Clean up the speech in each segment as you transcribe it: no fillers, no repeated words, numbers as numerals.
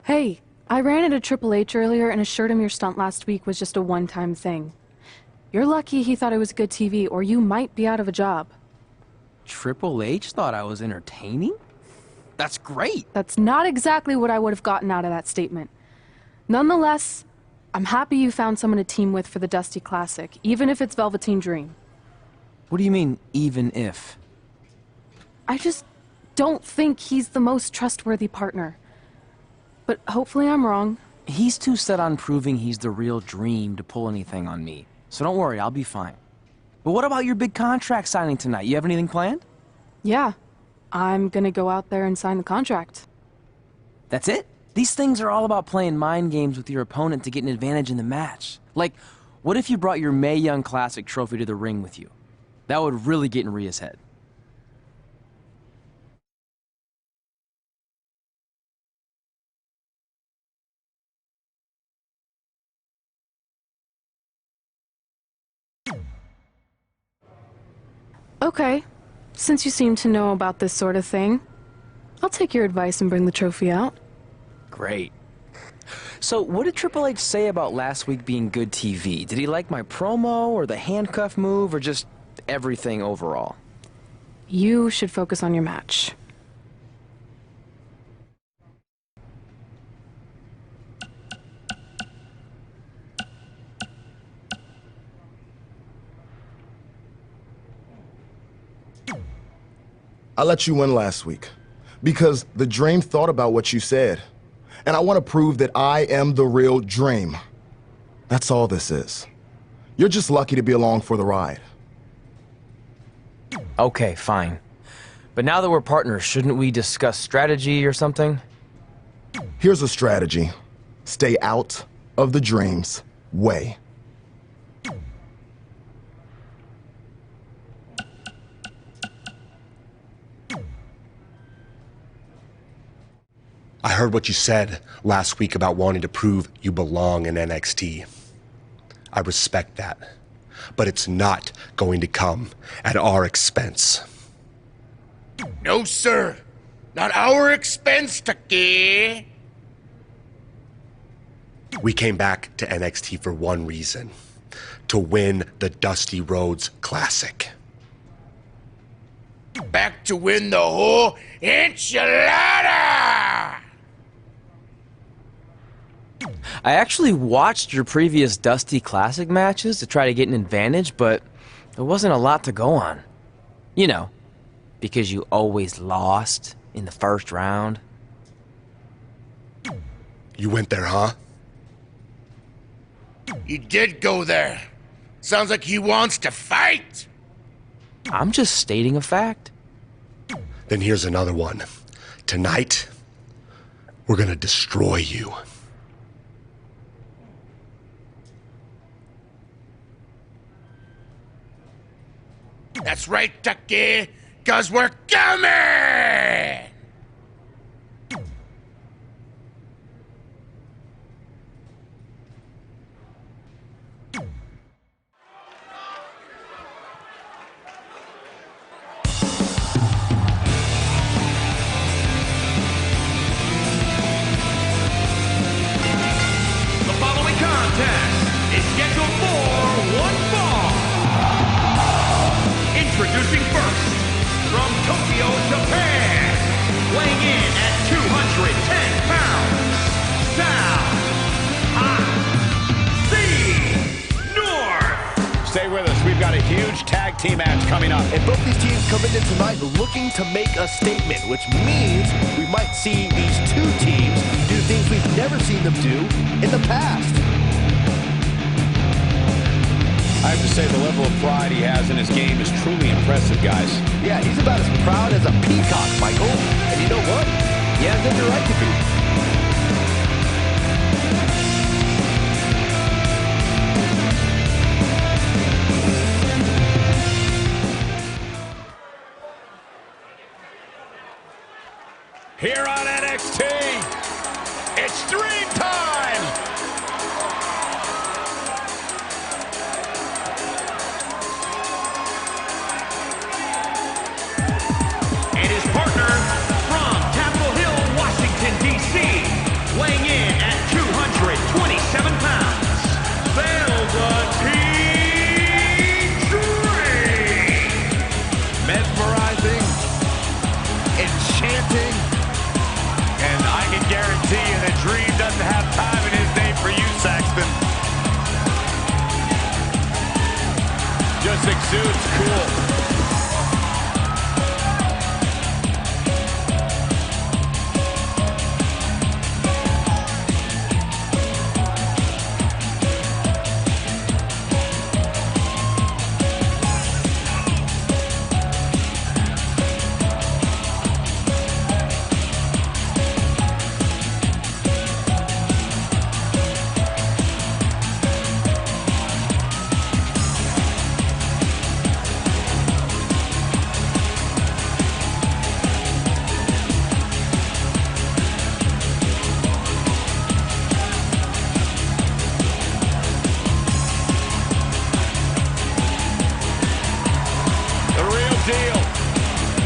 Hey, I ran into Triple H earlier and assured him your stunt last week was just a one-time thing. You're lucky he thought it was good TV, or you might be out of a job. Triple H thought I was entertaining? That's great! That's not exactly what I would have gotten out of that statement. Nonetheless, I'm happy you found someone to team with for the Dusty Classic, even if it's Velveteen Dream. What do you mean, even if? I just don't think he's the most trustworthy partner. But hopefully I'm wrong. He's too set on proving he's the real Dream to pull anything on me. So don't worry, I'll be fine. But what about your big contract signing tonight? You have anything planned? Yeah. I'm gonna go out there and sign the contract. That's it? These things are all about playing mind games with your opponent to get an advantage in the match. Like, what if you brought your Mae Young Classic trophy to the ring with you? That would really get in Rhea's head. Okay. Since you seem to know about this sort of thing, I'll take your advice and bring the trophy out. Great. So, what did Triple H say about last week being good TV? Did he like my promo, or the handcuff move, or just everything overall? You should focus on your match. I let you win last week because the Dream thought about what you said. And I want to prove that I am the real Dream. That's all this is. You're just lucky to be along for the ride. Okay, fine. But now that we're partners, shouldn't we discuss strategy or something? Here's a strategy. Stay out of the Dream's way. I heard what you said last week about wanting to prove you belong in NXT. I respect that, but it's not going to come at our expense. No, sir. Not our expense, Taki. We came back to NXT for one reason: to win the Dusty Rhodes Classic. Back to win the whole enchilada! I actually watched your previous Dusty Classic matches to try to get an advantage, but there wasn't a lot to go on. You know, because you always lost in the first round. You went there, huh? He did go there. Sounds like he wants to fight. I'm just stating a fact. Then here's another one. Tonight, we're gonna destroy you. That's right, Taki, 'cause we're coming! The following contest is scheduled for one fall. Introducing first, from Tokyo, Japan, weighing in at 210 pounds, South North. Stay with us. We've got a huge tag team match coming up. And both these teams come into tonight looking to make a statement, which means we might see these two teams do things we've never seen them do in the past. I have to say, the level of pride he has in his game is truly impressive, guys. Yeah, he's about as proud as a peacock, Michael. And you know what? He has every right to be. Here on NXT, it's Dream Time! And his partner from Capitol Hill, Washington, D.C., weighing doesn't have time in his day for you, Saxton. Just exudes cool.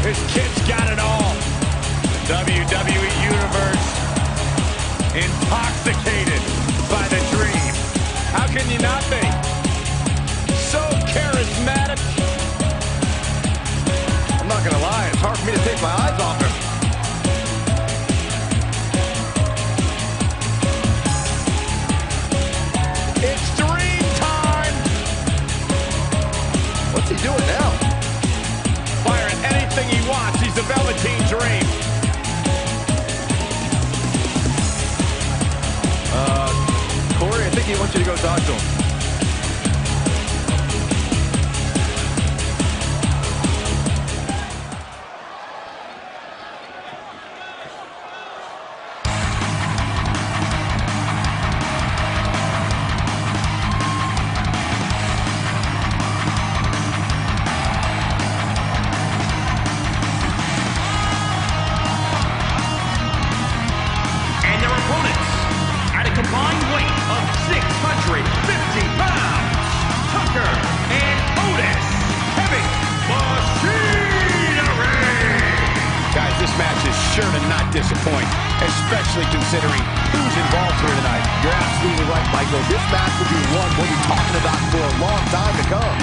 His kid's got it all. WWE Universe, intoxicated by the dream. How can you not be? So charismatic. I'm not gonna lie, it's hard for me to take my eyes off him. It's dream time. What's he doing now? Firing anything he wants. He's the Velveteen Dream. Corey, I think he wants you to go talk to him. Combined weight of 650 pounds, Tucker and Otis, heavy machinery. Guys, this match is sure to not disappoint, especially considering who's involved here tonight. You're absolutely right, Michael. This match will be one we'll be talking about for a long time to come.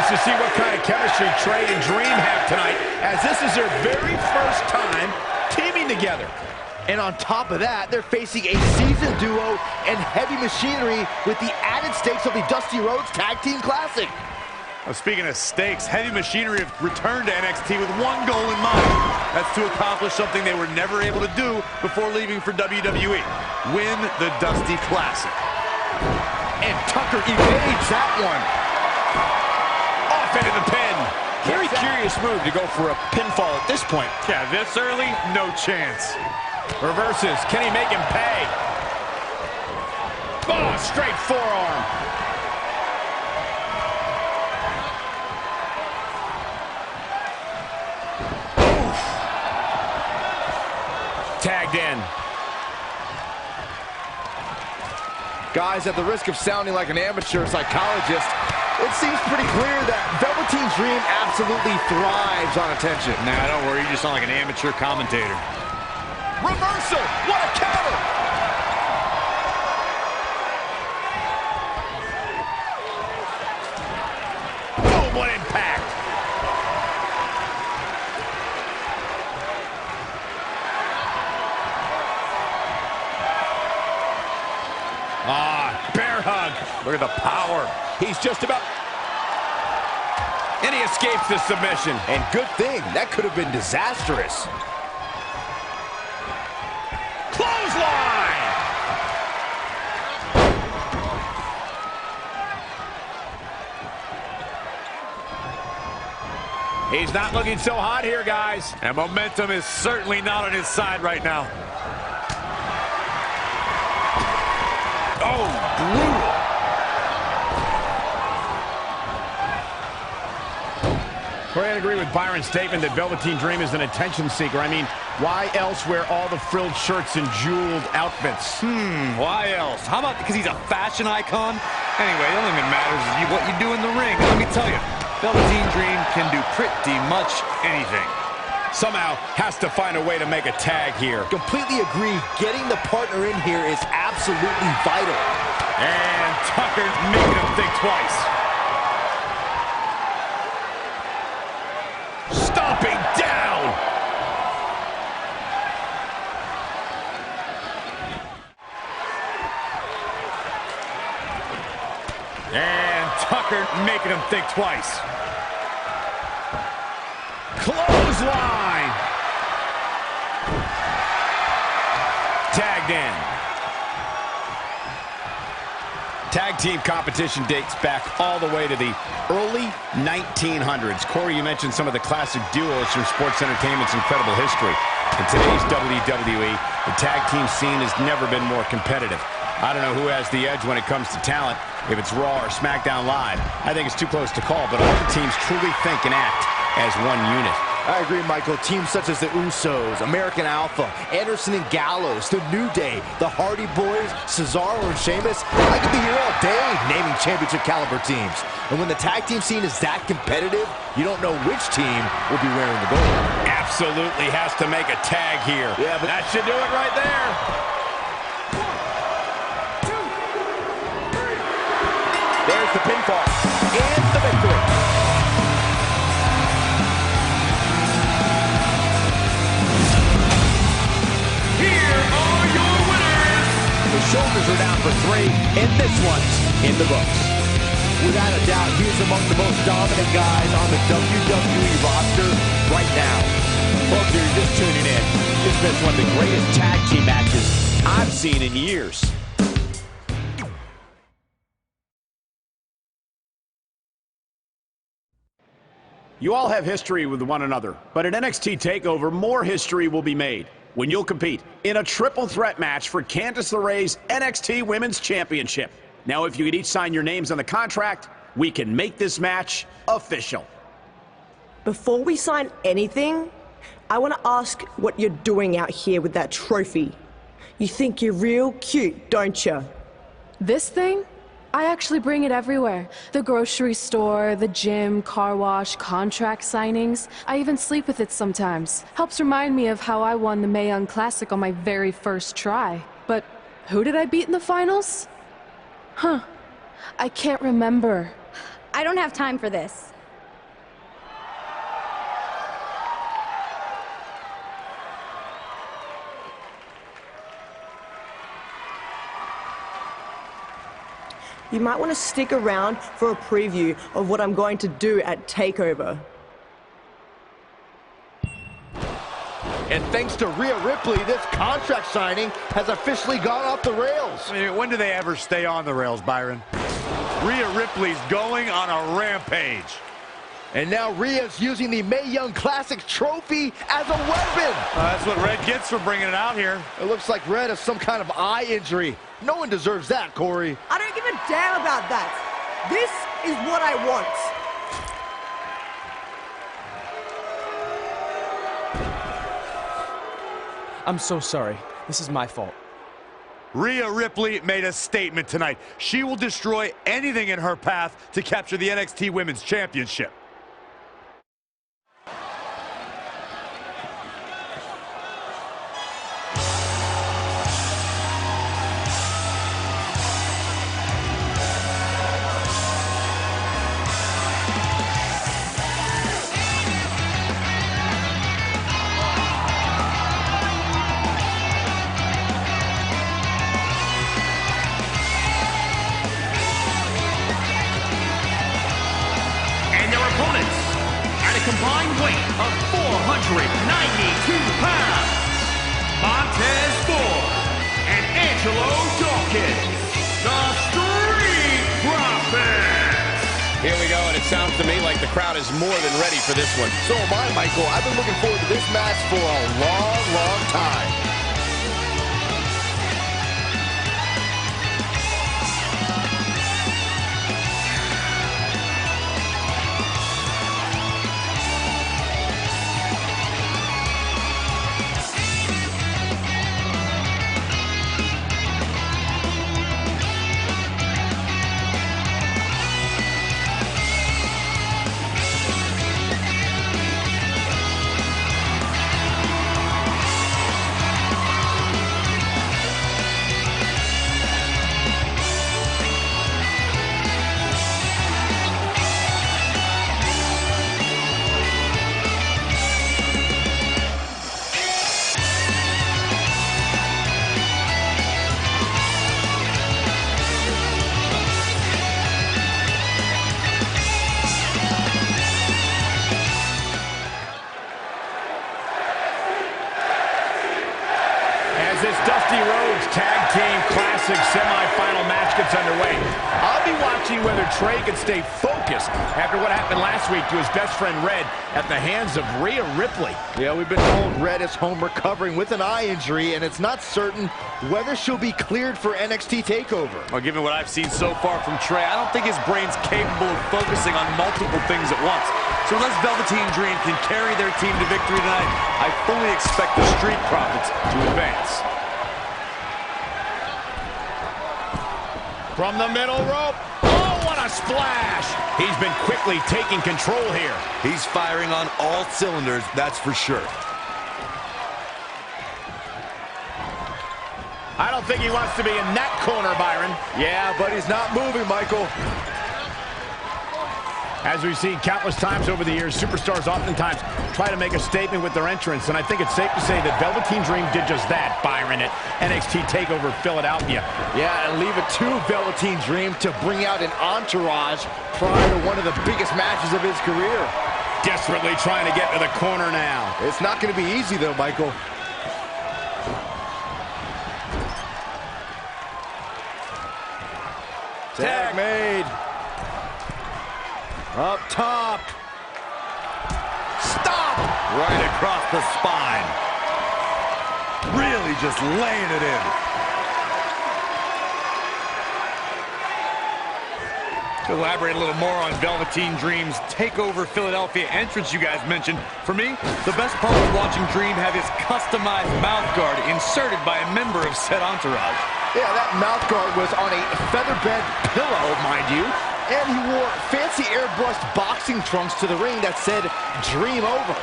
To see what kind of chemistry Trey and Dream have tonight, as this is their very first time teaming together. And on top of that, they're facing a seasoned duo and heavy machinery with the added stakes of the Dusty Rhodes Tag Team Classic. Well, speaking of stakes, Heavy Machinery have returned to NXT with one goal in mind. That's to accomplish something they were never able to do before leaving for WWE. Win the Dusty Classic. And Tucker evades that one. Into the pin. Very curious move to go for a pinfall at this point. Yeah, this early, no chance. Reverses. Can he make him pay? Oh, straight forearm. Oof. Tagged in. Guys, at the risk of sounding like an amateur psychologist, it seems pretty clear that Velveteen Dream absolutely thrives on attention. Nah, don't worry, you just sound like an amateur commentator. Reversal! What a counter! Boom, what impact! Bear hug. Look at the power. He's just about... And he escapes the submission. And good thing, that could have been disastrous. Clothesline! He's not looking so hot here, guys. And momentum is certainly not on his side right now. Oh, brutal. Corey, I agree with Byron's statement that Velveteen Dream is an attention seeker. I mean, why else wear all the frilled shirts and jeweled outfits? Why else? How about because he's a fashion icon? Anyway, the only thing that matters is what you do in the ring. Let me tell you, Velveteen Dream can do pretty much anything. somehow has to find a way to make a tag here. Completely agree. Getting the partner in here is absolutely vital. And Tucker making him think twice. Stomping down. And Tucker making him think twice. Clothesline. Tagged in. Tag team competition dates back all the way to the early 1900s. Corey, you mentioned some of the classic duos from sports entertainment's incredible history. In today's WWE, the tag team scene has never been more competitive. I don't know who has the edge when it comes to talent, if it's Raw or SmackDown Live. I think it's too close to call, but all the teams truly think and act as one unit. I agree, Michael. Teams such as the Usos, American Alpha, Anderson and Gallows, The New Day, the Hardy Boys, Cesaro and Sheamus. I could be here all day naming championship caliber teams. And when the tag team scene is that competitive, you don't know which team will be wearing the gold. Absolutely has to make a tag here. Yeah, but that should do it right there. There's the pinfall and the victory. Here are your winners. The shoulders are down for 3, and this one's in the books. Without a doubt, he's among the most dominant guys on the WWE roster right now. Folks, if you're just tuning in, this has been one of the greatest tag team matches I've seen in years. You all have history with one another, but at NXT TakeOver, more history will be made when you'll compete in a triple threat match for Candice LeRae's NXT Women's Championship. Now, if you could each sign your names on the contract, we can make this match official. Before we sign anything, I want to ask what you're doing out here with that trophy. You think you're real cute, don't you? This thing? I actually bring it everywhere. The grocery store, the gym, car wash, contract signings. I even sleep with it sometimes. Helps remind me of how I won the Mae Young Classic on my very first try. But who did I beat in the finals? Huh. I can't remember. I don't have time for this. You might want to stick around for a preview of what I'm going to do at TakeOver. And thanks to Rhea Ripley, this contract signing has officially gone off the rails. I mean, when do they ever stay on the rails, Byron? Rhea Ripley's going on a rampage. And now Rhea's using the Mae Young Classic trophy as a weapon. That's what Red gets for bringing it out here. It looks like Red has some kind of eye injury. No one deserves that, Corey. I don't give a damn about that. This is what I want. I'm so sorry. This is my fault. Rhea Ripley made a statement tonight. She will destroy anything in her path to capture the NXT Women's Championship. Combined weight of 492 pounds, Montez Ford and Angelo Dawkins, the Street Profits. Here we go, and it sounds to me like the crowd is more than ready for this one. So am I, Michael. I've been looking forward to this match for a long, long time. Classic semifinal match gets underway. I'll be watching whether Trey can stay focused after what happened last week to his best friend Red at the hands of Rhea Ripley. Yeah, we've been told Red is home recovering with an eye injury, and it's not certain whether she'll be cleared for NXT TakeOver. Well, given what I've seen so far from Trey, I don't think his brain's capable of focusing on multiple things at once. So unless Velveteen Dream can carry their team to victory tonight, I fully expect the Street Profits to advance. From the middle rope. Oh, what a splash! He's been quickly taking control here. He's firing on all cylinders, that's for sure. I don't think he wants to be in that corner, Byron. Yeah, but he's not moving, Michael. As we've seen countless times over the years, superstars oftentimes try to make a statement with their entrance, and I think it's safe to say that Velveteen Dream did just that, Byron, at NXT TakeOver Philadelphia. Yeah, and leave it to Velveteen Dream to bring out an entourage prior to one of the biggest matches of his career. Desperately trying to get to the corner now. It's not going to be easy, though, Michael. Tag made. Up top. Stop! Right across the spine. Really just laying it in. To elaborate a little more on Velveteen Dream's TakeOver Philadelphia entrance you guys mentioned, for me, the best part was watching Dream have his customized mouth guard inserted by a member of said entourage. Yeah, that mouth guard was on a featherbed pillow, mind you. And he wore fancy airbrushed boxing trunks to the ring that said, Dream Over.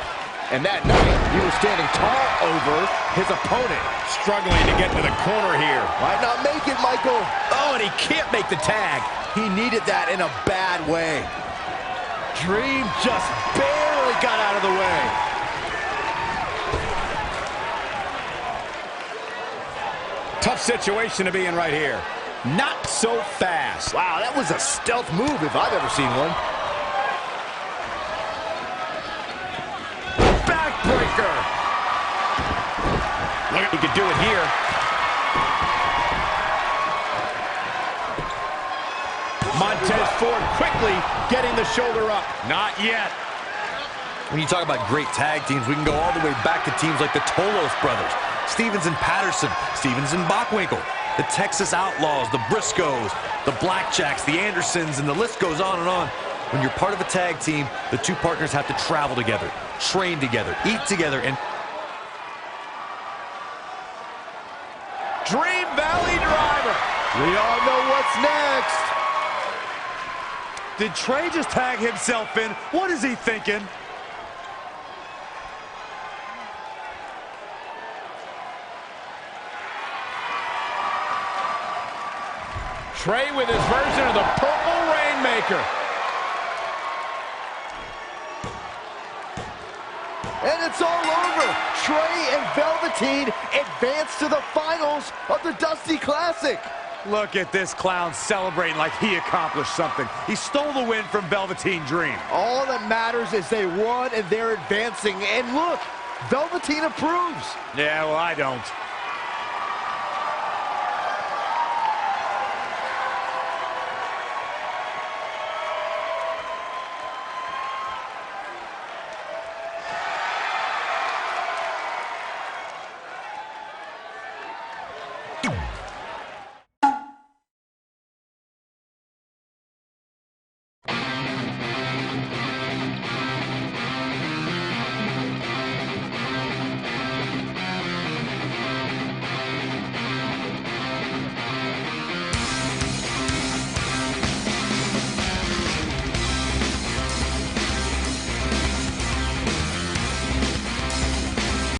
And that night, he was standing tall over his opponent. Struggling to get to the corner here. Might not make it, Michael. Oh, and he can't make the tag. He needed that in a bad way. Dream just barely got out of the way. Tough situation to be in right here. Not so fast. Wow, that was a stealth move if I've ever seen one. Backbreaker. Look, he could do it here. Montez Ford quickly getting the shoulder up. Not yet. When you talk about great tag teams, we can go all the way back to teams like the Tolos brothers, Stevens and Patterson, Stevens and Bockwinkel, the Texas Outlaws, the Briscoes, the Blackjacks, the Andersons, and the list goes on and on. When you're part of a tag team, the two partners have to travel together, train together, eat together, and... Dream Valley Driver. We all know what's next. Did Trey just tag himself in? What is he thinking? Trey with his version of the Purple Rainmaker. And it's all over. Trey and Velveteen advance to the finals of the Dusty Classic. Look at this clown celebrating like he accomplished something. He stole the win from Velveteen Dream. All that matters is they won and they're advancing. And look, Velveteen approves. Yeah, well, I don't.